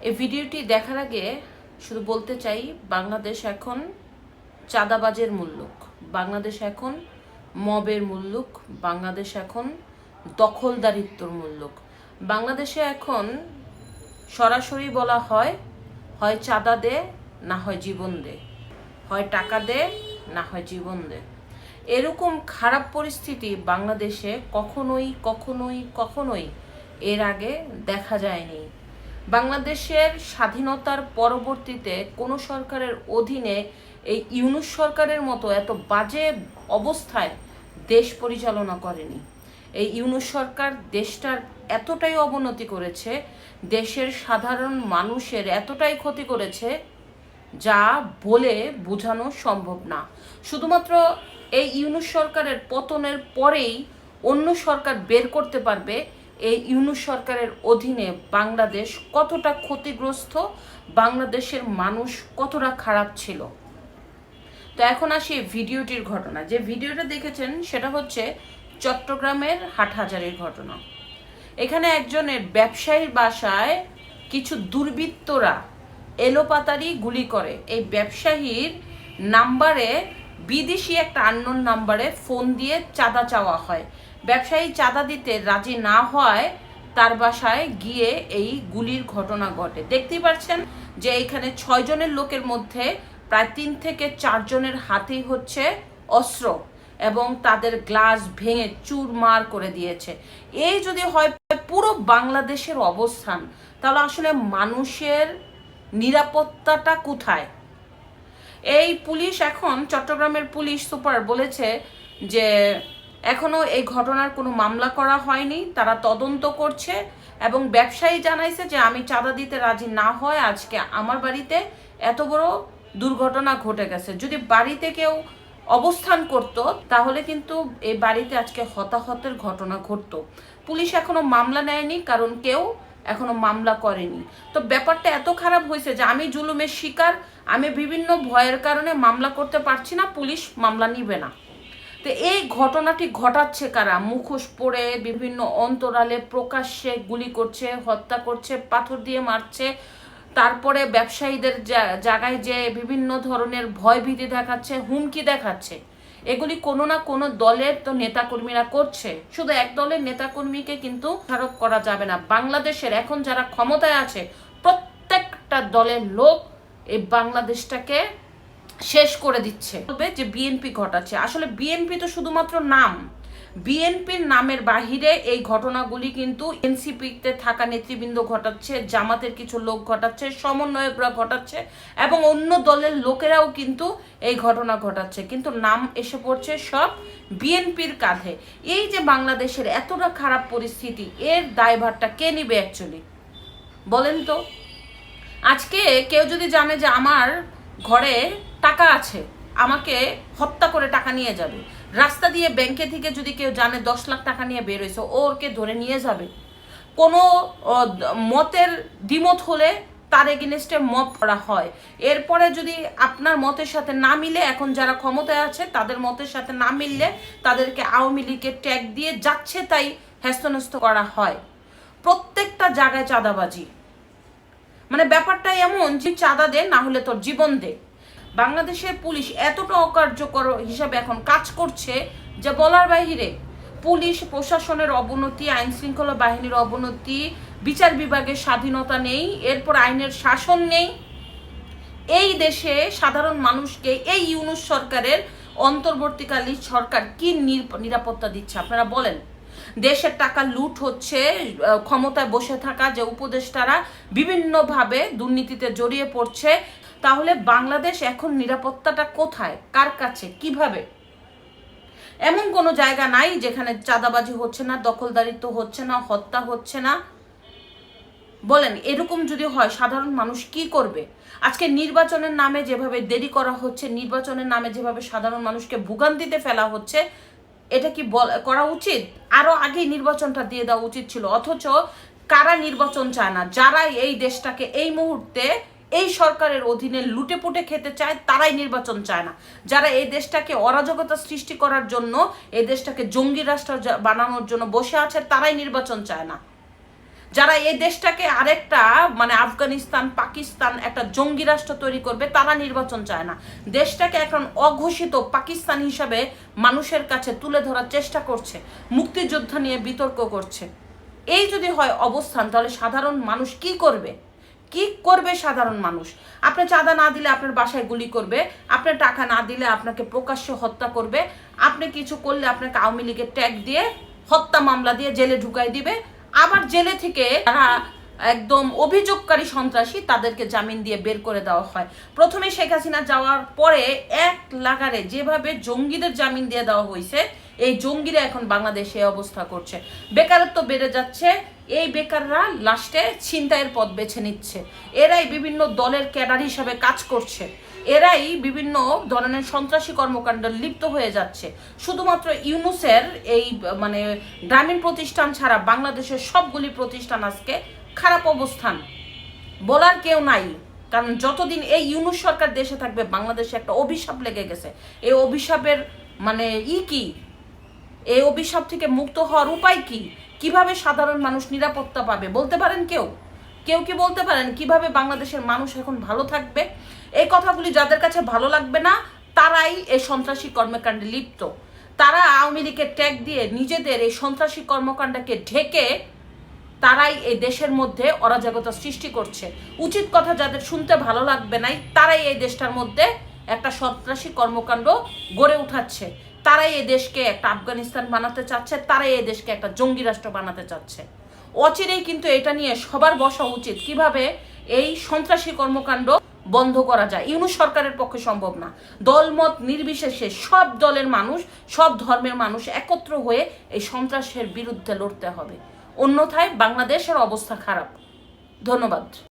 এই ভিডিওটি দেখার আগে শুধু বলতে চাই, বাংলাদেশ এখন চাঁদাবাজের মুল্লুক, বাংলাদেশ এখন মবের মুল্লুক, বাংলাদেশ এখন দখলদারিত্বর মুল্লুক। বাংলাদেশে এখন সরাসরি বলা হয়, হয় চাঁদা দে না হয় জীবন দে, হয় টাকা দে না হয় জীবন দে। এরকম খারাপ পরিস্থিতি বাংলাদেশে কখনোই কখনোই কখনোই এর আগে দেখা যায়নি। বাংলাদেশের স্বাধীনতার পরবর্তীতে কোনো সরকারের অধীনে এই ইউনূস সরকারের মতো এত বাজে অবস্থায় দেশ পরিচালনা করেনি। এই ইউনূস সরকার দেশটার এতটাই অবনতি করেছে, দেশের সাধারণ মানুষের এতটাই ক্ষতি করেছে যা বলে বোঝানো সম্ভব না। শুধুমাত্র এই ইউনূস সরকারের পতনের পরেই অন্য সরকার বের করতে পারবে এই ইউনূস সরকারের অধীনে বাংলাদেশ কতটা ক্ষতিগ্রস্ত, বাংলাদেশের মানুষ কতটা খারাপ ছিল। তো এখন আসি ভিডিওটির ঘটনা। যে ভিডিওটা দেখেছেন সেটা হচ্ছে চট্টগ্রামের হাটহাজারীর ঘটনা। এখানে একজনের ব্যবসায়ীর বাসায় কিছু দুর্বৃত্তরা এলোপাতারি গুলি করে। এই ব্যবসায়ীর নাম্বারে বিদেশি একটা আননোন নাম্বারে ফোন দিয়ে চাঁদা চাওয়া হয়। ব্যবসায়ী চাঁদা দিতে রাজি না হয় তার বাসায় গিয়ে এই গুলির ঘটনা ঘটে। দেখতেই পাচ্ছেন যে এখানে 6 জনের লোকের মধ্যে প্রায় 3 থেকে 4 জনের হাতেই হচ্ছে অস্ত্র এবং তাদের গ্লাস ভেঙে চুরমার করে দিয়েছে। এই যদি হয় পুরো বাংলাদেশের অবস্থান, তাহলে আসলে মানুষের নিরাপত্তাটা কোথায়? এই পুলিশ, এখন চট্টগ্রামের পুলিশ সুপার বলেছে যে এখনো এই ঘটনার কোনো মামলা করা হয়নি, তারা তদন্ত করছে এবং ব্যবসায়ী জানাইছে যে আমি চাঁদা দিতে রাজি না হয় আজকে আমার বাড়িতে এত বড় দুর্ঘটনা ঘটে গেছে। যদি বাড়িতে কেউ অবস্থান করত তাহলে কিন্তু এই বাড়িতে আজকে হতাহতের ঘটনা ঘটতো। পুলিশ এখনো মামলা নেয়নি, কারণ কেউ এখনো মামলা করেনি। তো ব্যাপারটা এত খারাপ হয়েছে যে আমি জুলুমের শিকার, আমি বিভিন্ন ভয়ের কারণে মামলা করতে পারছি না, পুলিশ মামলা নিবে না। তো এই ঘটনাটি ঘটাচ্ছে কারা? মুখোশ পরে বিভিন্ন অন্তরালে প্রকাশ্যে গুলি করছে, হত্যা করছে, পাথর দিয়ে মারছে, তারপরে ব্যবসায়ীদের জায়গায় যে বিভিন্ন ধরনের ভয়ভীতি দেখাচ্ছে, হুমকি দেখাচ্ছে। এগুলি কোনো না কোনো দলের তো নেতাকর্মীরা করছে। শুধু এক দলের নেতাকর্মীকে কিন্তু দোষারোপ করা যাবে না। বাংলাদেশের এখন যারা ক্ষমতায় আছে প্রত্যেকটা দলের লোক এই বাংলাদেশটাকে শেষ করে দিচ্ছে। বলবে যে বিএনপি ঘটাচ্ছে, আসলে বিএনপি তো শুধুমাত্র নাম। বিএনপির নামের বাহিরে এই ঘটনাগুলি কিন্তু এনসিপিতে থাকা নেতৃবৃন্দ ঘটাচ্ছে, জামাতের কিছু লোক ঘটাচ্ছে, সমন্বয়করা ঘটাচ্ছে এবং অন্য দলের লোকেরাও কিন্তু এই ঘটনা ঘটাচ্ছে, কিন্তু নাম এসে পড়ছে সব বিএনপির কাঁধে। এই যে বাংলাদেশের এতটা খারাপ পরিস্থিতি, এর দায়ভারটা কে নিবে অ্যাকচুয়ালি বলেন তো? আজকে কেউ যদি জানে যে আমার ঘরে টাকা আছে, আমাকে হত্যা করে টাকা নিয়ে যাবে, রাস্তা দিয়ে ব্যাংকে থেকে যদি কেউ জানে 10 লাখ টাকা নিয়ে বের হয়েছে, ওকে ধরে নিয়ে যাবে। কোনো মতের দ্বিমত হলে তার এগেনস্টে মব করা হয়। এরপরে যদি আপনার মতের সাথে না মিলে, এখন যারা ক্ষমতায় আছে তাদের মতের সাথে না মিললে তাদেরকে আওয়ামী লীগের ট্যাগ দিয়ে যাচ্ছে তাই হ্যাস্তন্যস্ত করা হয়। প্রত্যেকটা জায়গায় চাঁদাবাজি। মানে ব্যাপারটা এমন যে চাঁদা দে না হলে তোর জীবন দে। বাংলাদেশের পুলিশ এতটা অকার্যকর হিসাবে এখন কাজ করছে যে বলার বাহিরে। পুলিশ প্রশাসনের অবনতি, আইন শৃঙ্খলা বাহিনীর অবনতি, বিচার বিভাগের স্বাধীনতা নেই, এরপর আইনের শাসন নেই। এই দেশে সাধারণ মানুষকে এই ইউনূস সরকারের অন্তর্বর্তীকালীন সরকার কি নিরাপত্তা দিচ্ছে আপনারা বলেন? দেশের টাকা লুট হচ্ছে, ক্ষমতায় বসে থাকা যে উপদেষ্টারা বিভিন্নভাবে দুর্নীতিতে জড়িয়ে পড়ছে। তাহলে বাংলাদেশ এখন নিরাপত্তাটা কোথায়, কার কাছে, কিভাবে? এমন কোনো জায়গা নাই যেখানে চাঁদাবাজি হচ্ছে না, দখলদারিত্ব হচ্ছে না, হত্যা হচ্ছে না। বলেন, এরকম যদি হয় সাধারণ মানুষ কি করবে? আজকে নির্বাচনের নামে যেভাবে দেরি করা হচ্ছে, নির্বাচনের নামে যেভাবে সাধারণ মানুষকে ভোগান্তিতে ফেলা হচ্ছে, এটা কি করা উচিত? আরো আগে নির্বাচনটা দিয়ে দেওয়া উচিত ছিল। অথচ কারা নির্বাচন চায় না? যারা এই দেশটাকে এই মুহূর্তে এই সরকারের অধীনে লুটে পুটে খেতে চায় তারাই নির্বাচন চায় না। যারা এই দেশটাকে অরাজকতা সৃষ্টি করার জন্য, এই দেশটাকে জঙ্গি রাষ্ট্র বানানোর জন্য বসে আছে, তারাই নির্বাচন চায় না। যারা এই দেশটাকে আরেকটা মানে আফগানিস্তান পাকিস্তান একটা জঙ্গি রাষ্ট্র তৈরি করবে, তারা নির্বাচন চায় না। দেশটাকে এখন অঘোষিত পাকিস্তান হিসাবে মানুষের কাছে তুলে ধরার চেষ্টা করছে, মুক্তিযোদ্ধা নিয়ে বিতর্ক করছে। এই যদি হয় অবস্থান, তাহলে সাধারণ মানুষ কি করবে? কি করবে সাধারণ মানুষ? আপনি চাঁদা না দিলে আপনার বাসায় গুলি করবে, আপনার টাকা না দিলে আপনাকে প্রকাশ্য হত্যা করবে, আপনি কিছু করলে আপনাকে আওয়ামী লীগের ট্যাগ দিয়ে হত্যা মামলা দিয়ে জেলে ঢুকাই দিবে, আবার জেলে থেকে যারা একদম অভিযোগকারী সন্ত্রাসী তাদেরকে জামিন দিয়ে বের করে দেওয়া হয়। প্রথমে শেখ হাসিনা যাওয়ার পরে এক লাগারে যেভাবে জঙ্গিদের জামিন দিয়ে দেওয়া হয়েছে, এই জঙ্গিরা এখন বাংলাদেশে অবস্থা করছে। বেকারত্ব বেড়ে যাচ্ছে, এই বেকাররা লাস্টে ছিনতাইয়ের পথ বেছে নিচ্ছে। এরাই বিভিন্ন দলের ক্যাডার হিসাবে কাজ করছে, এরাই বিভিন্ন ধরনের সন্ত্রাসী কর্মকাণ্ডে লিপ্ত হয়ে যাচ্ছে। শুধুমাত্র ইউনূসের এই মানে গ্রামীণ প্রতিষ্ঠান ছাড়া বাংলাদেশের সবগুলি প্রতিষ্ঠান আজকে খারাপ অবস্থান, বলার কেউ নাই। কারণ যতদিন এই ইউনূস সরকার দেশে থাকবে, বাংলাদেশে একটা অভিশাপ লেগে গেছে। এই অভিশাপের মানে কি, এই অভিশাপ থেকে মুক্ত হওয়ার উপায় কি? কিভাবে সাধারণ মানুষ নিরাপত্তা পাবে বলতে পারেন? কেউ কি বলতে পারেন কিভাবে বাংলাদেশের মানুষ এখন ভালো থাকবে? এই কথাগুলি যাদের কাছে ভালো লাগবে না, তারাই এই সন্ত্রাসী কর্মকাণ্ডে লিপ্ত। তারা আওয়ামী লীগের ট্যাগ দিয়ে নিজেদের এই সন্ত্রাসী কর্মকাণ্ডকে ঢেকে তারাই এই দেশের মধ্যে অরাজকতা সৃষ্টি করছে। উচিত কথা যাদের শুনতে ভালো লাগবে নাই, তারাই এই দেশটার মধ্যে একটা সন্ত্রাসী কর্মকাণ্ড গড়ে উঠাচ্ছে। তারাই এই দেশকে একটা আফগানিস্তান বানাতে চাচ্ছে, তারাই এই দেশকে একটা জঙ্গি রাষ্ট্র বানাতে চাচ্ছে। অচিরেই কিন্তু এটা নিয়ে সবার বসা উচিত, কিভাবে এই সন্ত্রাসী কর্মকাণ্ড বন্ধ করা যায়। ইউনূস সরকারের পক্ষে সম্ভব না। দলমত নির্বিশেষে সব দলের মানুষ, সব ধর্মের মানুষ একত্র হয়ে এই সন্ত্রাসের বিরুদ্ধে লড়তে হবে, অন্যথায় বাংলাদেশের অবস্থা খারাপ। ধন্যবাদ।